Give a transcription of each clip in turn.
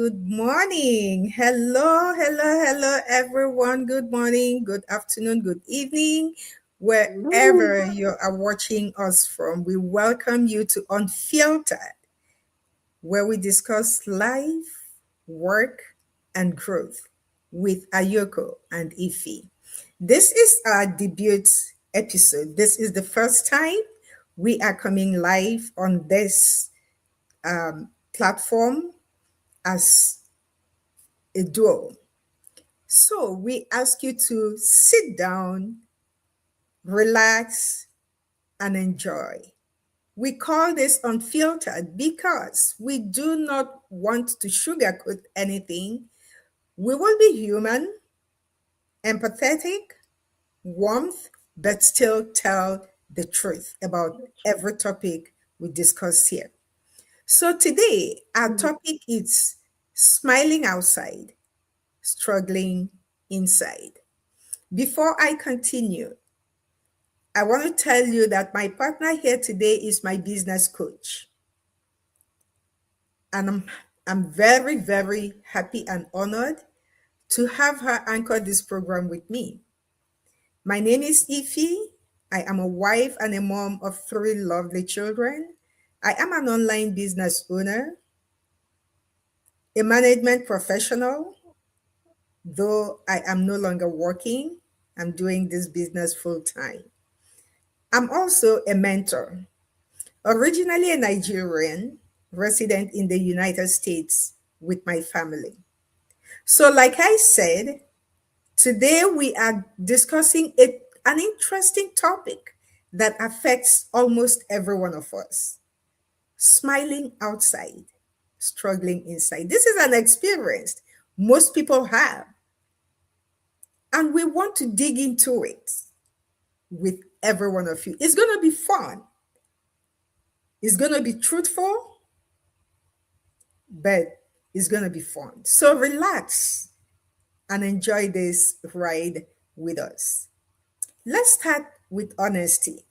good morning. Hello, everyone. Good morning, good afternoon, good evening. Hello. Wherever you are watching us from, we welcome you to Unfiltered, where we discuss life, work, and growth with Ayoko and Ifi. This is our debut episode. This is the first time we are coming live on this platform as a duo. So we ask you to sit down, relax, and enjoy. We call this unfiltered because we do not want to sugarcoat anything. We will be human, empathetic, warmth, but still tell the truth about every topic we discuss here. So today, our topic is smiling outside, struggling inside. Before I continue, I want to tell you that my partner here today is my business coach. And I'm very, very happy and honored to have her anchor this program with me. My name is Ify. I am a wife and a mom of three lovely children. I am an online business owner, a management professional, though I am no longer working. I'm doing this business full time. I'm also a mentor. Originally a Nigerian, resident in the United States with my family. So, like I said, today we are discussing an interesting topic that affects almost every one of us: smiling outside, struggling inside. This is an experience most people have, and we want to dig into it with every one of you. It's going to be fun, it's going to be truthful, but it's going to be fun. So relax and enjoy this ride with us. Let's start with honesty.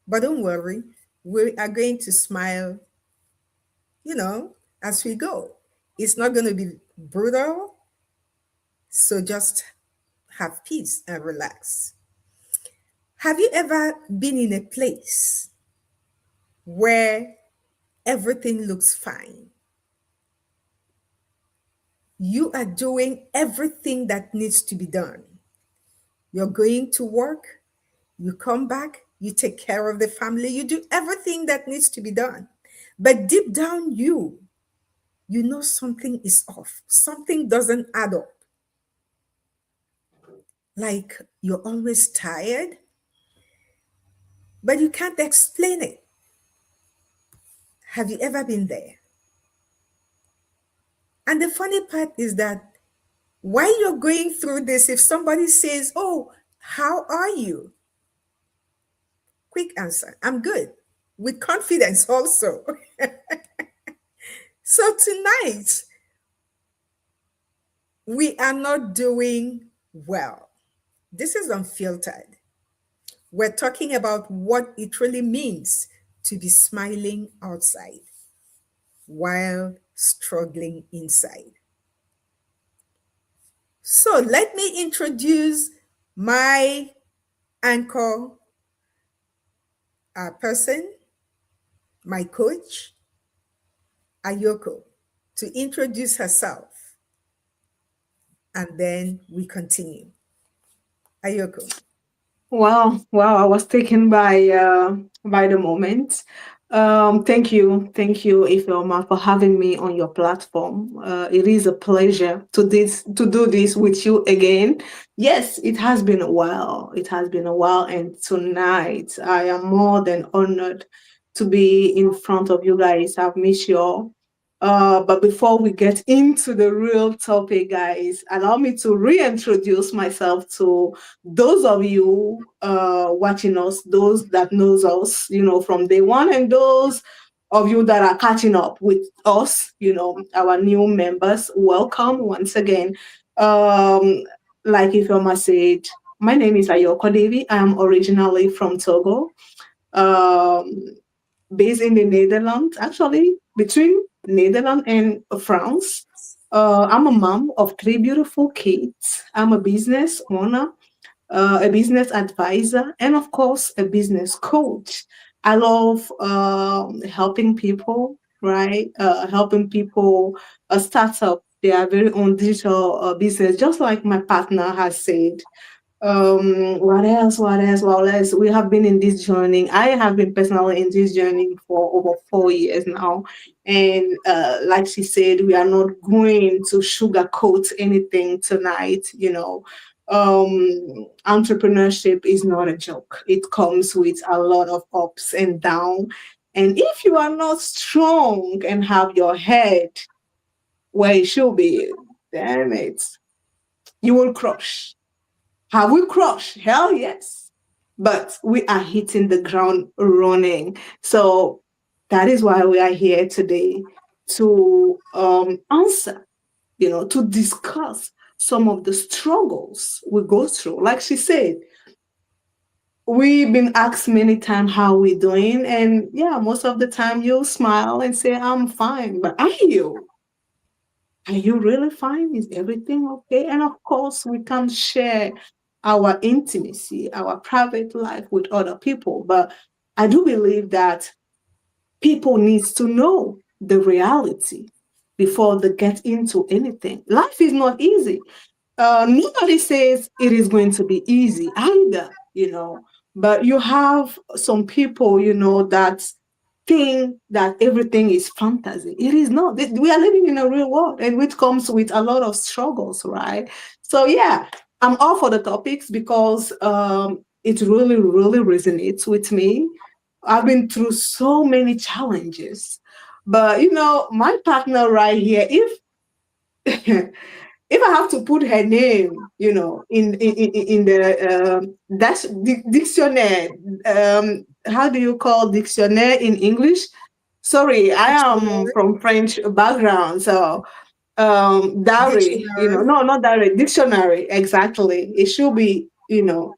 But don't worry, we are going to smile, you know, as we go. It's not going to be brutal, so just have peace and relax. Have you ever been in a place where everything looks fine? You are doing everything that needs to be done. You're going to work, you come back, you take care of the family, you do everything that needs to be done. But deep down, you know something is off, something doesn't add up. Like you're always tired, but you can't explain it. Have you ever been there? And the funny part is that while you're going through this, if somebody says, "Oh, how are you?" Quick answer: I'm good. With confidence also. So tonight, we are not doing well. This is unfiltered. We're talking about what it really means to be smiling outside while struggling inside. So let me introduce my anchor person, my coach, Ayoko, to introduce herself, and then we continue. Ayoko. Wow, I was taken by the moment. Thank you, Ifeoma, for having me on your platform. It is a pleasure to do this with you again. Yes, it has been a while. It has been a while, and tonight I am more than honored to be in front of you guys. I've missed you all. But before we get into the real topic, guys, allow me to reintroduce myself to those of you watching us, those that knows us, from day one, and those of you that are catching up with us, our new members. Welcome once again. Um, like Ifeoma said, my name is Ayoko Devi. I am originally from Togo, um, based in the Netherlands, actually, between Netherlands and France. I'm a mom of three beautiful kids. I'm a business owner, a business advisor, and of course, a business coach. I love helping people, right? Helping people start up their very own digital business, just like my partner has said. What else? We have been in this journey. I have been personally in this journey for over 4 years now. And like she said, we are not going to sugarcoat anything tonight. Entrepreneurship is not a joke. It comes with a lot of ups and downs. And if you are not strong and have your head where it should be, damn it, you will crush. Have we crushed? Hell yes. But we are hitting the ground running. So that is why we are here today to answer, to discuss some of the struggles we go through. Like she said, we've been asked many times how we doing. And yeah, most of the time you smile and say, I'm fine. But are you? Are you really fine? Is everything okay? And of course, we can share our intimacy, our private life with other people. But I do believe that people needs to know the reality before they get into anything. Life is not easy. Nobody says it is going to be easy either. But you have some people, that think that everything is fantasy. It is not. We are living in a real world, and which comes with a lot of struggles, right? So yeah, I'm all for the topics because it really, really resonates with me. I've been through so many challenges, but my partner right here, if if I have to put her name, in the dash dictionary, how do you call dictionary in English? Sorry, I am Dictionary. from French background, so dowry, Dictionary. no, not dowry, dictionary, exactly. It should be,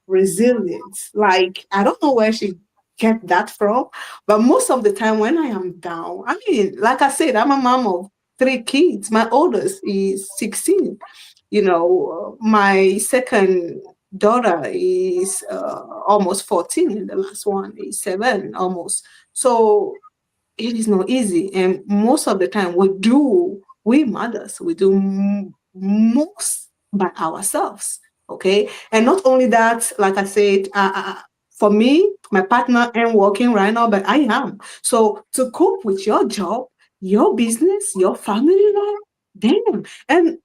resilience. Like, I don't know where she get that from, but most of the time when I am down, I mean, like I said, I'm a mom of three kids. My oldest is 16. My second daughter is almost 14, and the last one is 7 almost. So it is not easy. And most of the time, we mothers, we do most by ourselves. Okay. And not only that, like I said, for me, my partner ain't working right now, but I am. So to cope with your job, your business, your family life, damn. And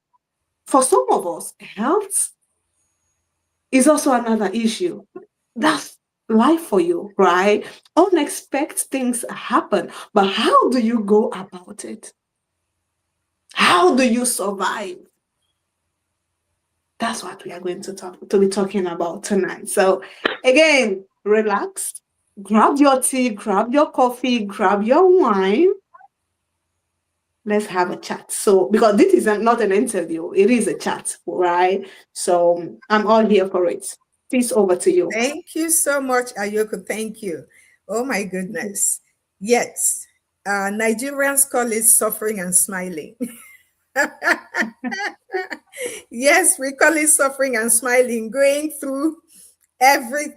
for some of us, health is also another issue. That's life for you, right? Unexpected things happen, but how do you go about it? How do you survive? That's what we are going to be talking about tonight. So again, relax, grab your tea, grab your coffee, grab your wine. Let's have a chat. So because this is not an interview, it is a chat, right? So I'm all here for it. Peace over to you. Thank you so much, Ayoko. Thank you. Oh my goodness. Yes. Nigerians call it suffering and smiling. Yes, we call it suffering and smiling, going through every,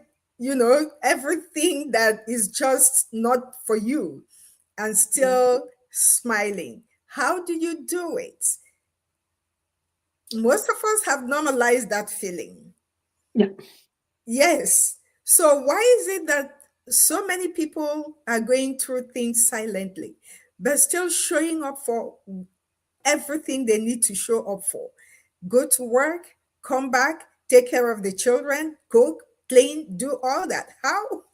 everything that is just not for you and still smiling. How do you do it? Most of us have normalized that feeling. Yeah. Yes. So why is it that so many people are going through things silently, but still showing up for everything they need to show up for? Go to work, come back, take care of the children, cook, clean, do all that. How?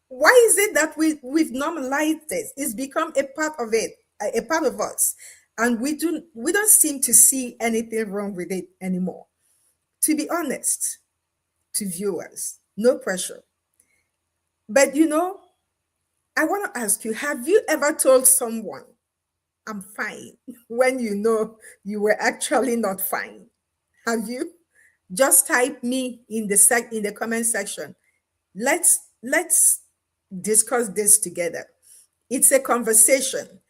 Why is it that we've normalized this? It's become a part of it, a part of us, and we don't seem to see anything wrong with it anymore. To be honest, to viewers, no pressure. But I want to ask you, have you ever told someone, I'm fine, when you know you were actually not fine? Have you? Just type me in the comment section. Let's discuss this together. It's a conversation.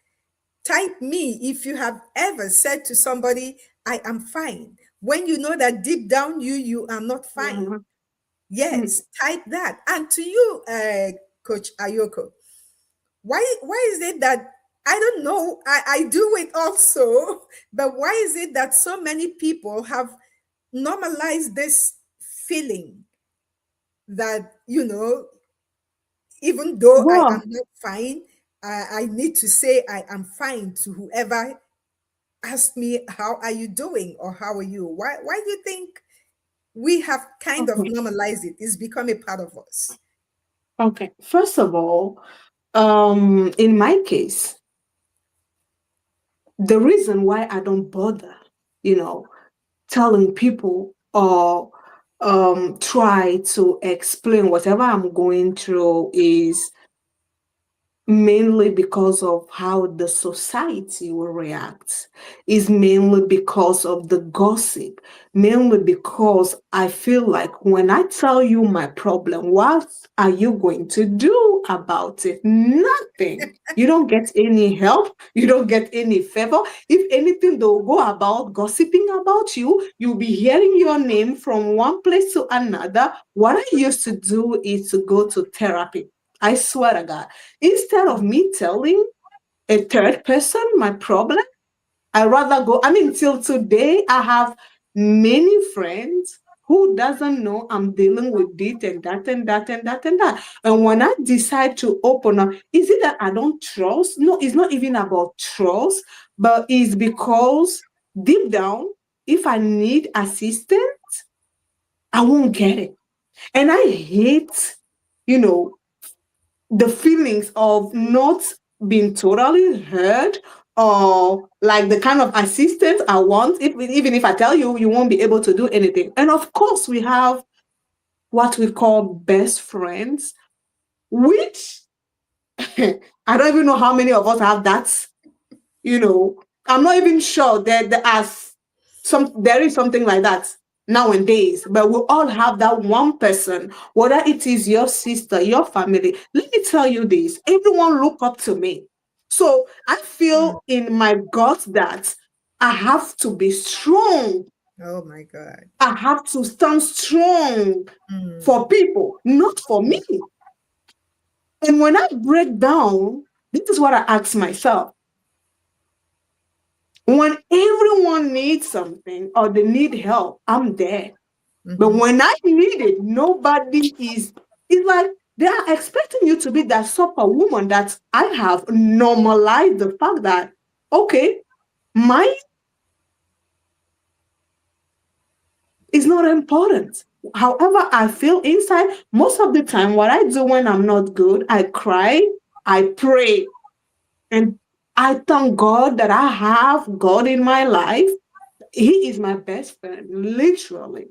Type me if you have ever said to somebody, I am fine, when you know that deep down you are not fine. Mhm. Mm. Yes, type that. And to you, Coach Ayoko, why is it that I don't know, I do it also, but why is it that so many people have normalized this feeling that, even though I am Well, not fine, I need to say I am fine to whoever asked me, how are you doing, or how are you? Why do you think we have kind of okay. normalized it? It's become a part of us. Okay. First of all, in my case, the reason why I don't bother, you know, telling people or try to explain whatever I'm going through is mainly because of how the society will react, is mainly because of the gossip, mainly because I feel like when I tell you my problem, what are you going to do about it? Nothing. You don't get any help, you don't get any favor. If anything, they'll go about gossiping about you. You'll be hearing your name from one place to another. What I used to do is to go to therapy. I swear to God, instead of me telling a third person my problem, I rather go. I mean, till today, I have many friends who doesn't know I'm dealing with this and that and that and that and that. And when I decide to open up, is it that I don't trust? No, it's not even about trust, but it's because deep down, if I need assistance, I won't get it. And I hate, you know, the feelings of not being totally heard, or like the kind of assistance I want, even if I tell you, you won't be able to do anything. And of course, we have what we call best friends, which I don't even know how many of us have that. I'm not even sure that there is something like that nowadays, but we all have that one person, whether it is your sister, your family. Let me tell you this, everyone look up to me. So I Mm. feel in my gut that I have to be strong. Oh my God. I have to stand strong for Mm. people, not for me. And when I break down, this is what I ask myself. When everyone needs something or they need help, I'm there. But Mhm. when I need it, nobody is. It's like they are expecting you to be that superwoman that I have normalized the fact that, okay, mine is not important. However, I feel inside, most of the time, what I do when I'm not good, I cry, I pray, and I thank God that I have God in my life. He is my best friend, literally.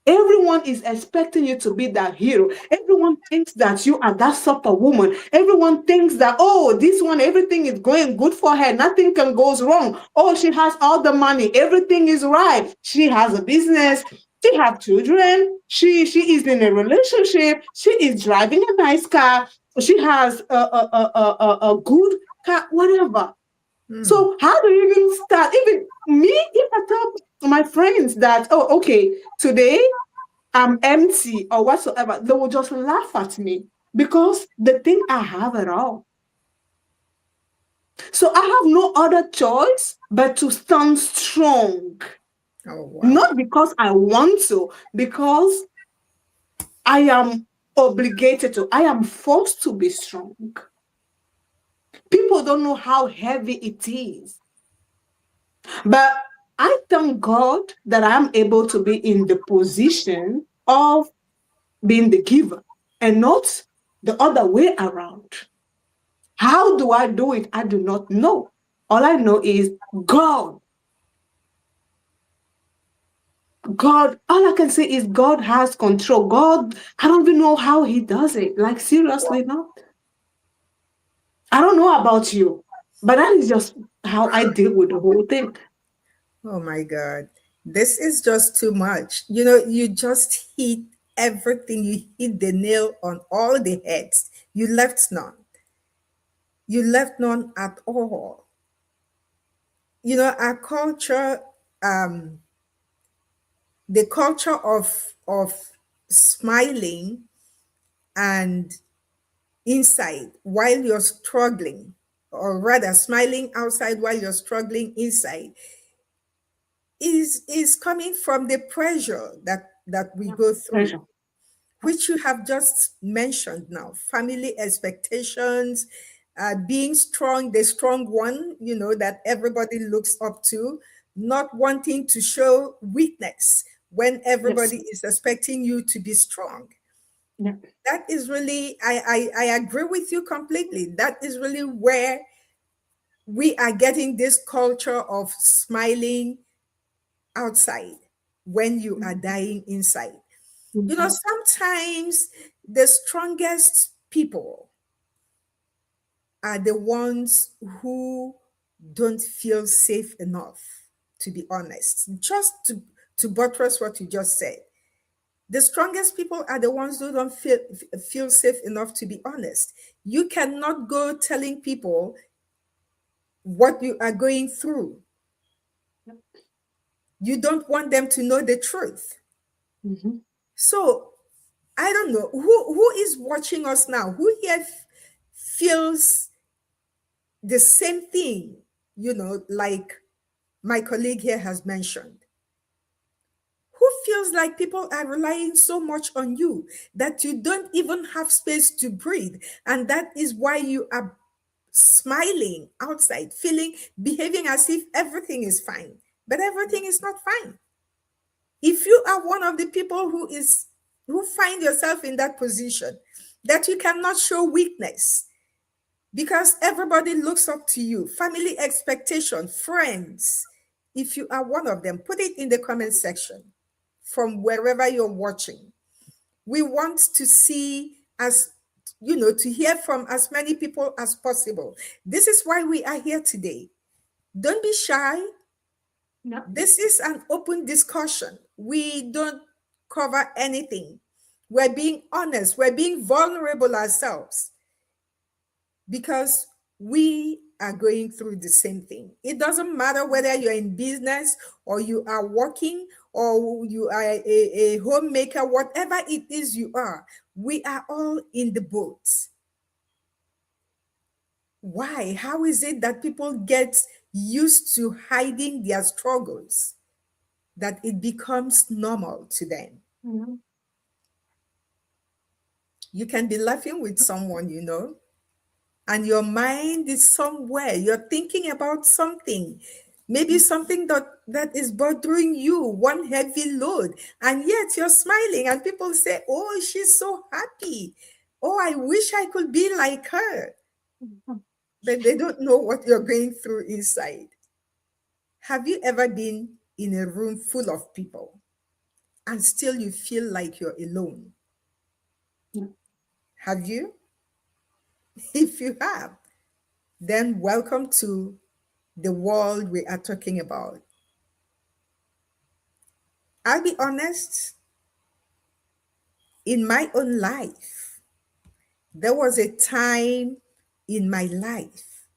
Everyone is expecting you to be that hero. Everyone thinks that you are that superwoman. Everyone thinks that, oh, this one, everything is going good for her. Nothing can go wrong. Oh, she has all the money. Everything is right. She has a business. She has children. She is in a relationship. She is driving a nice car. She has a good car, whatever. Mm. So how do you even start? Even me, if I tell my friends that, oh, okay, today I'm empty or whatsoever, they will just laugh at me because they think I have it all. So I have no other choice but to stand strong. Oh wow. Not because I want to, because I am obligated to, I am forced to be strong. People don't know how heavy it is. But I thank God that I am able to be in the position of being the giver and not the other way around. How do I do it? I do not know. All I know is God. God, all I can say is God has control. God, I don't even know how He does it. Like, seriously, no. I don't know about you, but that is just how I deal with the whole thing. Oh my God. This is just too much. You just hit everything. You hit the nail on all the heads. You left none. You left none at all. our culture, um, the culture of smiling and inside while you're struggling, or rather smiling outside while you're struggling inside, is coming from the pressure that we Yeah. go through, Pleasure. Yeah. which you have just mentioned now. Family expectations, being strong, the strong one, that everybody looks up to, not wanting to show weakness when Yes. everybody is expecting you to be strong. Yeah. That is really, I agree with you completely. That is really where we are getting this culture of smiling outside when you are dying inside. Mhm. Sometimes the strongest people are the ones who don't feel safe enough, to be honest. Just to buttress what you just said. The strongest people are the ones who don't feel safe enough to be honest. You cannot go telling people what you are going through. Yep. You don't want them to know the truth. Mhm. So I don't know who is watching us now. Who here feels the same thing, like my colleague here has mentioned? Who feels like people are relying so much on you that you don't even have space to breathe? And that is why you are smiling outside, behaving as if everything is fine, but everything is not fine. If you are one of the people who find yourself in that position, that you cannot show weakness because everybody looks up to you, family expectation, friends, if you are one of them, put it in the comment section from wherever you're watching. We want to see, to hear from as many people as possible. This is why we are here today. Don't be shy. Yeah. This is an open discussion. We don't cover anything. We're being honest, we're being vulnerable ourselves because we are going through the same thing. It doesn't matter whether you're in business or you are working or you are a homemaker, whatever it is you are, we are all in the boat. Why? How is it that people get used to hiding their struggles that it becomes normal to them? Mhm. You can be laughing with someone, and your mind is somewhere. You're thinking about something, maybe something that is bothering you, one heavy load, and yet you're smiling, and people say, "Oh, she's so happy. Oh, I wish I could be like her." Mhm. But they don't know what you're going through inside. Have you ever been in a room full of people and still you feel like you're alone? Yeah. Have you? If you have, then welcome to the world we are talking about. I'll be honest, in my own life, there was a time in my life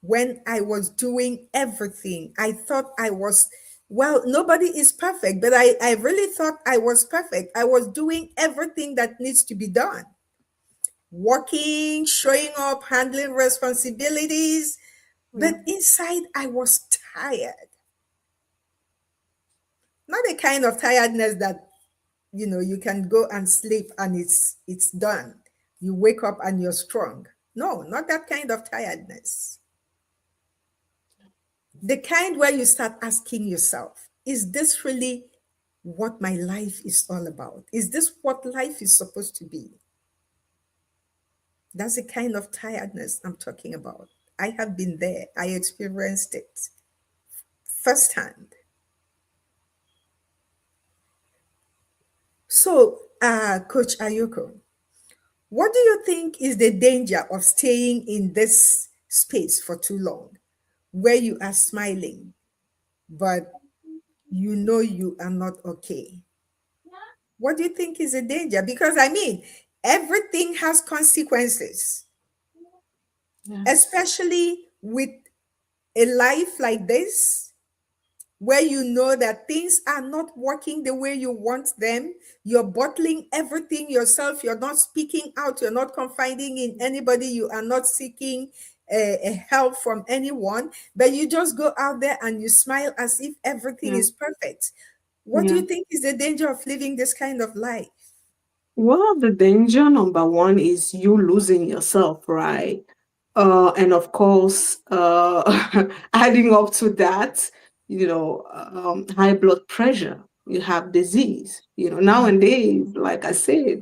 when I was doing everything. I thought I was, well, nobody is perfect, but I really thought I was perfect. I was doing everything that needs to be done, working, showing up, handling responsibilities. Yeah. But inside, I was tired. Not the kind of tiredness that you can go and sleep and it's done. You wake up and you're strong. No, not that kind of tiredness. The kind where you start asking yourself, is this really what my life is all about? Is this what life is supposed to be? That's the kind of tiredness I'm talking about. I have been there. I experienced it firsthand. So, Coach Ayoko, what do you think is the danger of staying in this space for too long, where you are smiling, but you are not okay? What do you think is the danger? Because I mean, everything has consequences, Yes. especially with a life like this where you know that things are not working the way you want them, you're bottling everything yourself, you're not speaking out, you're not confiding in anybody, you are not seeking a help from anyone, but you just go out there and you smile as if everything Yeah. is perfect. What do Yeah. you think is the danger of living this kind of life? Well, the danger number one is you losing yourself, right? And of course, adding up to that, high blood pressure, you have disease. Nowadays, like I said,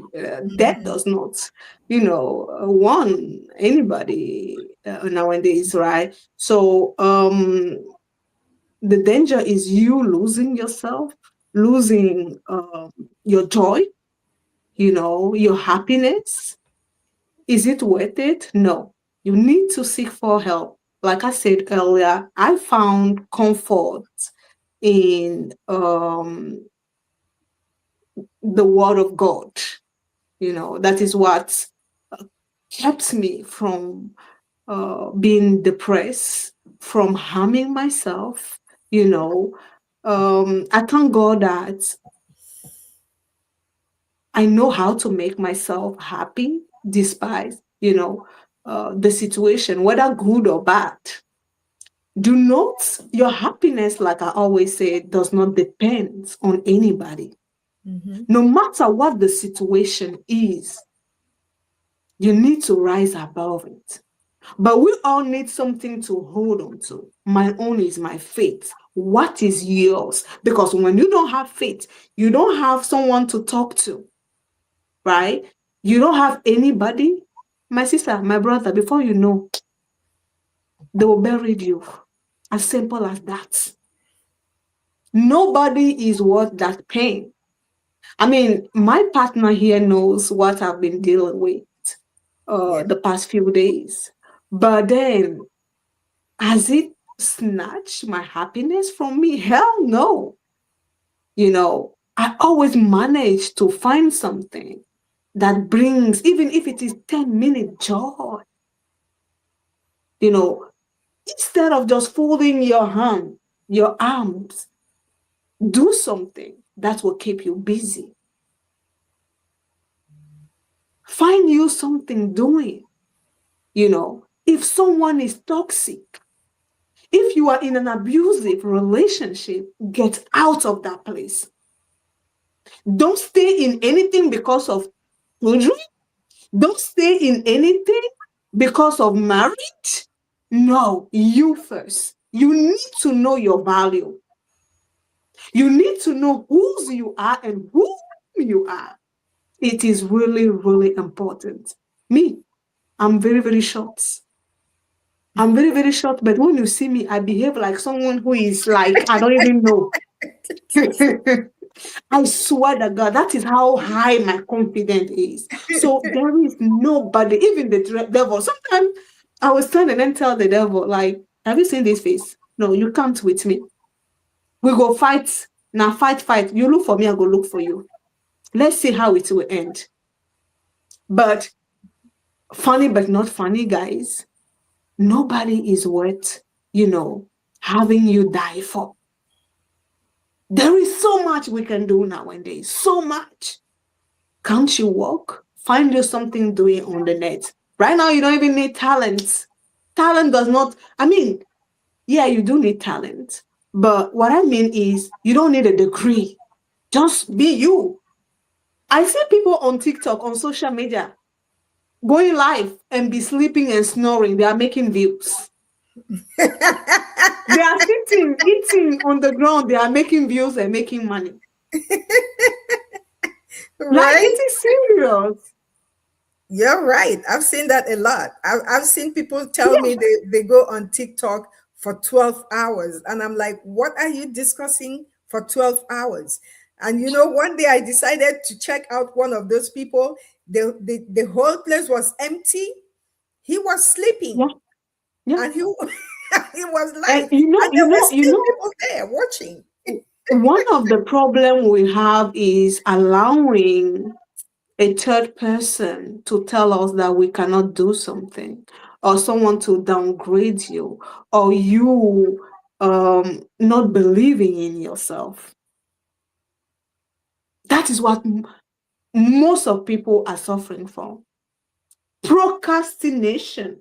death does not, want anybody nowadays, right? So, the danger is you losing yourself, losing your joy, your happiness. Is it worth it? No. You need to seek for help. Like I said earlier, I found comfort in the Word of God. That is what kept me from being depressed, from harming myself. You know, I thank God that I know how to make myself happy despite, the situation, whether good or bad. Do not, your happiness, like I always say, does not depend on anybody. Mhm. No matter what the situation is, you need to rise above it. But we all need something to hold on to. My own is my faith. What is yours? Because when you don't have faith, you don't have someone to talk to, right? You don't have anybody. My sister, my brother, before you know, they will bury you. As simple as that. Nobody is worth that pain. I mean, my partner here knows what I've been dealing with Yeah. the past few days. But then, has it snatched my happiness from me? Hell no. I always manage to find something that brings, even if it is 10-minute joy, you know, instead of just folding your arms, do something that will keep you busy. Find you something doing. If someone is toxic, if you are in an abusive relationship, get out of that place. Don't stay in anything because of children. Don't stay in anything because of marriage. No, you first. You need to know your value. You need to know whose you are and who you are. It is really, really important. Me, I'm very, very short. I'm very, very short, but when you see me, I behave like someone who is like, I don't even know. I swear to God, that is how high my confidence is. So there is nobody, even the devil. Sometimes I will stand and then tell the devil, like, have you seen this face? No, you can't with me. We go fight. Now fight, fight. You look for me, I go look for you. Let's see how it will end. But funny but not funny, guys. Nobody is worth, having you die for. There is so much we can do nowadays. So much. Can't you walk? Find you something doing on the net. Right now, you don't even need talent. Talent does not, I mean, yeah, you do need talent. But what I mean is, you don't need a degree. Just be you. I see people on TikTok, on social media, going live and be sleeping and snoring. They are making views. They are sitting, eating on the ground. They are making views and making money. Like, Right? it is serious. You're right. I've seen that a lot. I've seen people tell me Yeah, they go on TikTok for 12 hours. And I'm like, what are you discussing for 12 hours? And one day I decided to check out one of those people. The whole place was empty. He was yeah, sleeping yeah. and he, he was And live. And there were still people there watching. one of the problem we have is allowing a third person to tell us that we cannot do something. or someone to downgrade you, or you not believing in yourself. That is what most of people are suffering from. Procrastination.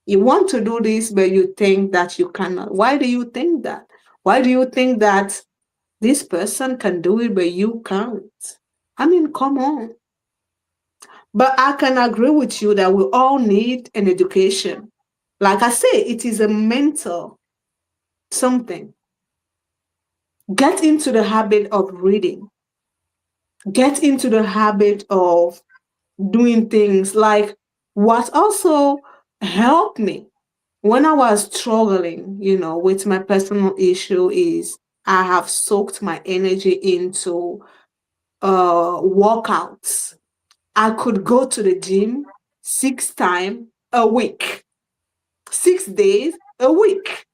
You want to do this, but you think that you cannot. Why do you think that? Why do you think that this person can do it, but you can't? I mean, come on. But I can agree with you that we all need an education. Like I say, it is a mental something. Get into the habit of reading. Get into the habit of doing things like what also helped me when I was struggling, with my personal issue is I have soaked my energy into workouts. I could go to the gym 6 times a week, 6 days a week.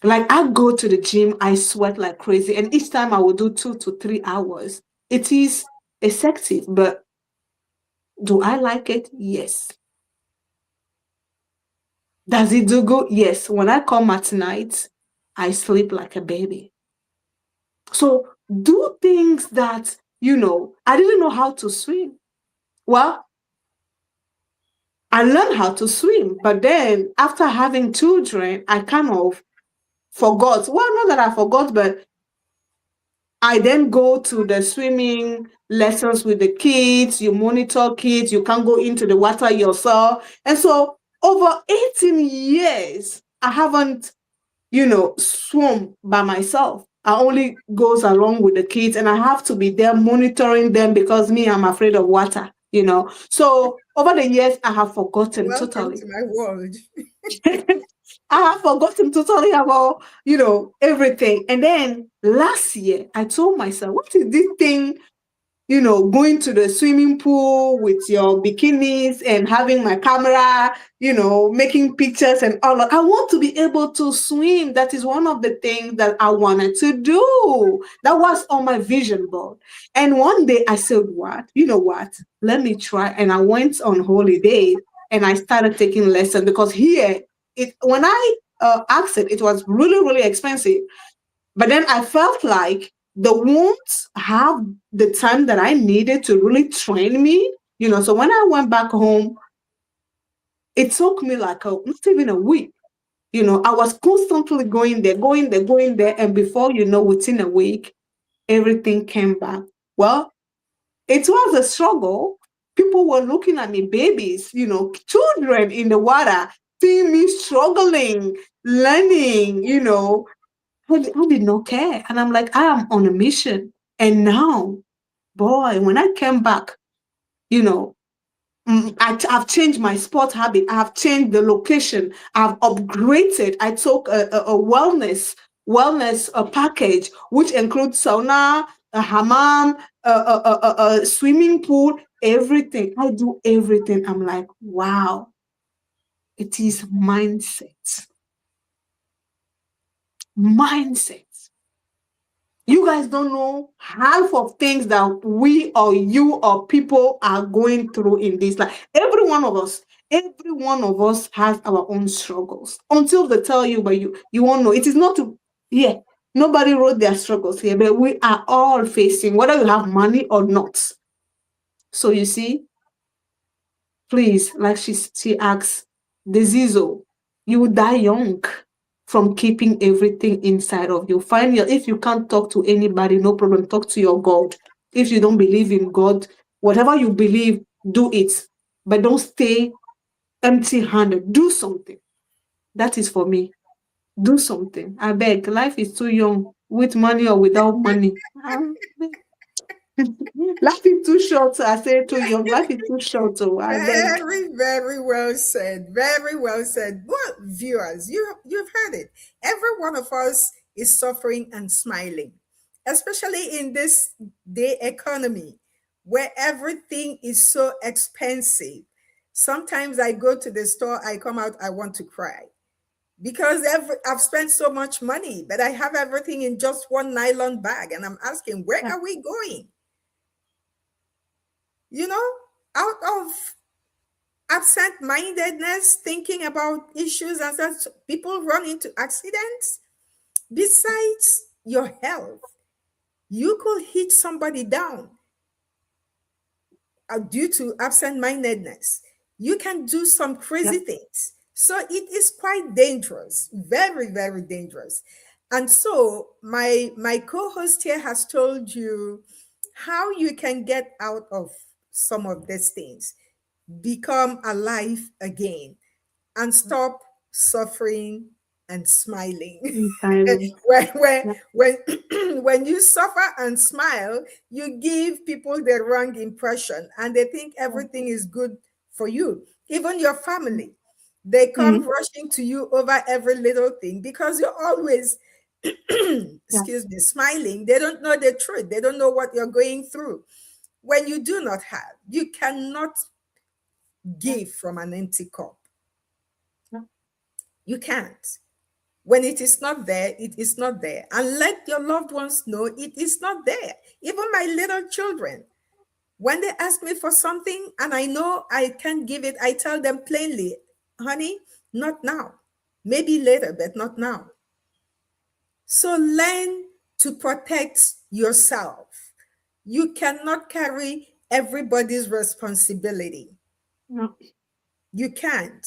Like I go to the gym, I sweat like crazy, and each time I will do 2 to 3 hours. It is effective, but do I like it? Yes. Does it do good? Yes. When I come at night, I sleep like a baby. So do things that, I didn't know how to swim. Well, I learned how to swim, but then after having children, I kind of forgot. Well, not that I forgot, but I then go to the swimming lessons with the kids. You monitor kids. You can't go into the water yourself. And so over 18 years, I haven't swim by myself. I only goes along with the kids and I have to be there monitoring them because me, I'm afraid of water. So over the years, I have forgotten Welcome to totally. my world. I have forgotten totally about, everything. And then last year, I told myself, what is this thing going to the swimming pool with your bikinis and having my camera, making pictures and all that. I want to be able to swim. That is one of the things that I wanted to do. That was on my vision board. And one day I said, what? You know what? Let me try. And I went on holiday and I started taking lessons because here, when I asked it, it was really, really expensive. But then I felt like they won't have the time that I needed to really train me. So when I went back home, it took me like not even a week. I was constantly going there, going there, going there. And before within a week, everything came back. Well, it was a struggle. People were looking at me, babies, children in the water, seeing me struggling, learning, I did not care. And I'm like, I am on a mission. And now, boy, when I came back, you know, I've changed my sport habit. I have changed the location. I've upgraded. I took a wellness package, which includes sauna, a hammam, a swimming pool, everything. I do everything. I'm like, wow, it is mindset. Mindset. You guys don't know half of things that we or you or people are going through in this life. Every one of us has our own struggles. Until they tell you, but you won't know. It is not to, yeah, nobody wrote their struggles here, but we are all facing, whether you have money or not. So you see, please, like she asks, Dizizo, you will die young from keeping everything inside of you. If you can't talk to anybody, no problem, talk to your God. If you don't believe in God, whatever you believe, do it. But don't stay empty-handed. Do something. That is for me. Do something. I beg. Life is too young, with money or without money. Life is too short. I say too young. Life is too short. So I beg. Very, very well said. Very well said. Well, viewers, you've heard it. Every one of us is suffering and smiling, especially in this day economy where everything is so expensive. Sometimes I go to the store, I come out, I want to cry because I've spent so much money, but I have everything in just one nylon bag, and I'm asking, where Yeah. are we going? You know, out of Absent-mindedness, thinking about issues as such, people run into accidents. Besides your health, you could hit somebody down due to absent-mindedness. You can do some Yeah. crazy things. So it is quite dangerous, very, very dangerous. And so my co-host here has told you how you can get out of some of these things, become alive again, and stop suffering and smiling. Entirely. when Yeah. when when you suffer and smile, you give people the wrong impression and they think Yeah. everything is good for you. Even your family, they come Mm. rushing to you over every little thing because you're always Yeah. excuse me, smiling. They don't know the truth, they don't know what you're going through. When you do not have, you cannot Yeah. give from an empty cup. Yeah. You can't. When it is not there, it is not there. And let your loved ones know it is not there. Even my little children, when they ask me for something and I know I can't give it, I tell them plainly, honey, not now. Maybe later, but not now. So learn to protect yourself. You cannot carry everybody's responsibility. Yeah. You can't.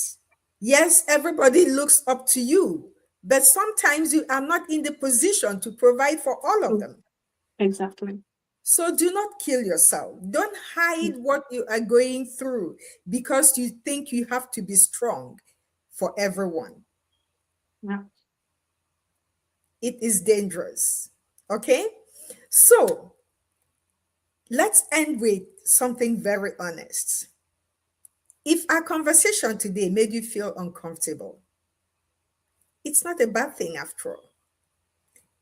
Yes, everybody looks up to you, but sometimes you are not in the position to provide for all of True. them. Exactly. So do not kill yourself. Don't Mm. hide what you are going through because you think you have to be strong for everyone. Yeah. It is dangerous. Okay? So let's end with something very honest. If our conversation today made you feel uncomfortable, it's not a bad thing after all.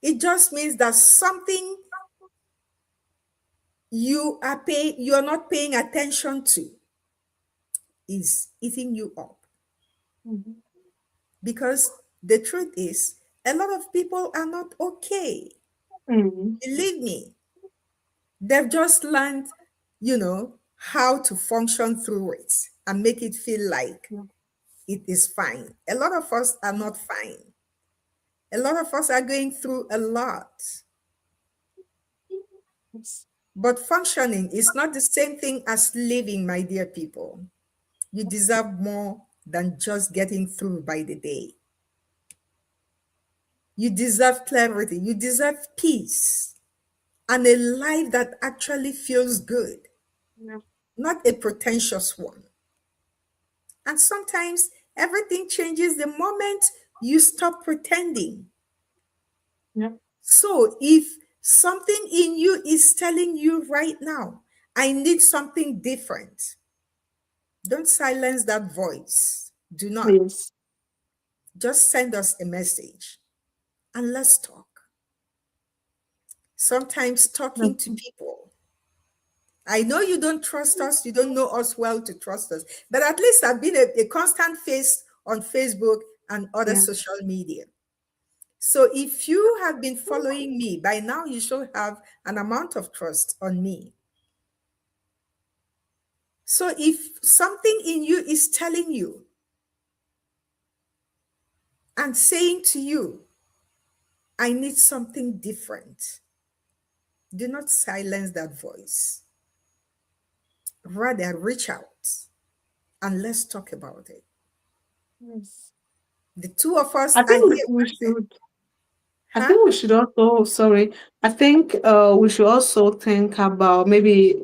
It just means that something you're not paying attention to is eating you up. Mhm. Because the truth is, a lot of people are not okay. Mm. Believe me, they've just learned, how to function through it and make it feel like Yeah. it is fine. A lot of us are not fine. A lot of us are going through a lot. Yes. But functioning is not the same thing as living, my dear people. You deserve more than just getting through by the day. You deserve clarity. You deserve peace and a life that actually feels good, Yeah. not a pretentious one. And sometimes everything changes the moment you stop pretending. Yeah. So if something in you is telling you right now, I need something different, don't silence that voice. Do not. Yes. Just send us a message and let's talk. Sometimes Yeah. talking to people. I know you don't trust us, you don't know us well to trust us, but at least I've been a constant face on Facebook and other Yeah. social media. So if you have been following me, by now you should have an amount of trust on me. So if something in you is telling you and saying to you, I need something different, do not silence that voice. Rather, reach out and let's talk about it. Yes. The two of us I are think here we with it. should. I Huh? think we should also, sorry, I think we should also think about maybe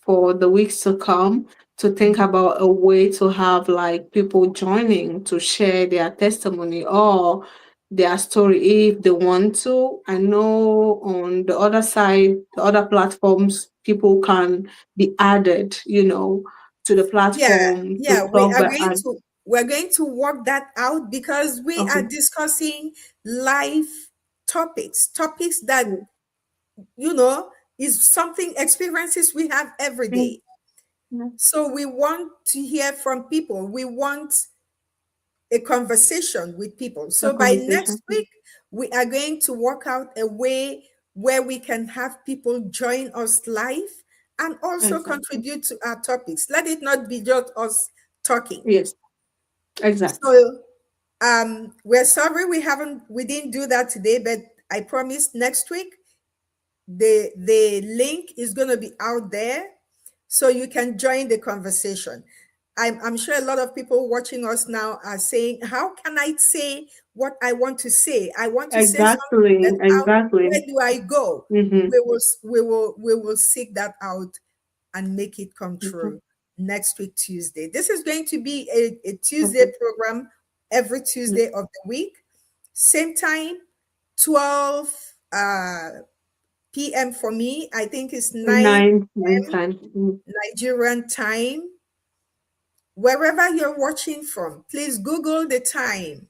for the weeks to come to think about a way to have like people joining to share their testimony or their story if they want to. I know on the other side, the other platforms, people can be added, to the Yeah, platform to yeah, talk. But I, we're going to work that out because we are okay, discussing life topics that mm, you know is something experiences we have every mm, day. mm, So we want to hear from people. We want a conversation with people. the So by conversation. next week, we are going to work out a way where we can have people join us live and also Exactly. contribute to our topics. Let it not be just us talking. Yes, exactly. So we're sorry we didn't do that today, but I promise next week the link is going to be out there so you can join the conversation. I'm sure a lot of people watching us now are saying, how can I say what I want to say? I want to say something, Exactly, but how, where exactly. do I go? Mm-hmm. We will seek that out and make it come Mm-hmm. true next week, Tuesday. This is going to be a Tuesday program every Tuesday of the week. Same time, 12 p.m. for me. I think it's 9 Nine p.m. times. Nigerian time. Wherever you're watching from, please Google the time.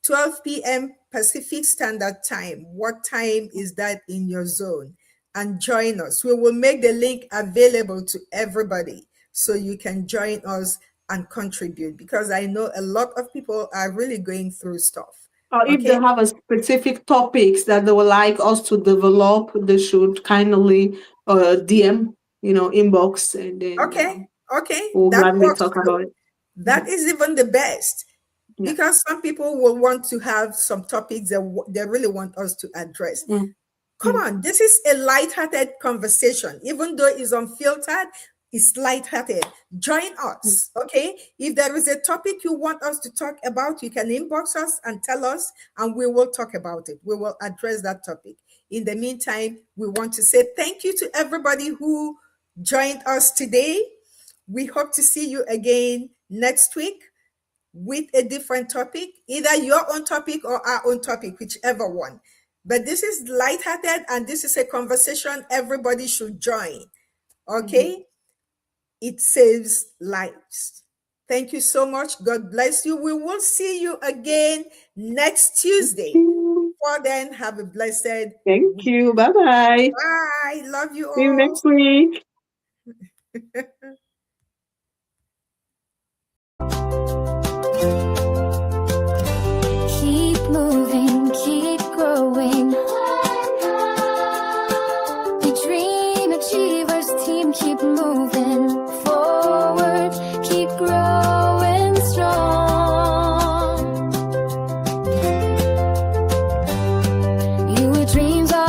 12 p.m. Pacific Standard Time. What time is that in your zone? And join us. We will make the link available to everybody so you can join us and contribute, because I know a lot of people are really going through stuff. Or if they Okay? have a specific topics that they would like us to develop, they should kindly DM, inbox, and then Okay. Okay. we'll That gladly works talk too. about it. That Mhm. is even the best, Yeah. because some people will want to have some topics that they really want us to address. Mm. Come Mm. on, this is a light-hearted conversation. Even though it's unfiltered, it's light-hearted. Join Mm. us, okay? If there is a topic you want us to talk about, you can inbox us and tell us, and we will talk about it. We will address that topic. In the meantime, we want to say thank you to everybody who joined us today. We hope to see you again next week with a different topic, either your own topic or our own topic, whichever one. But this is lighthearted and this is a conversation everybody should join. Mhm. Okay? It saves lives. Thank you so much. God bless you. We will see you again next Thank Tuesday. you. For then, have a blessed Thank week. you. Bye bye. Bye. Love you See you all. next week. Keep moving, keep growing. We dream achievers team, keep moving forward, keep growing strong. Your dreams are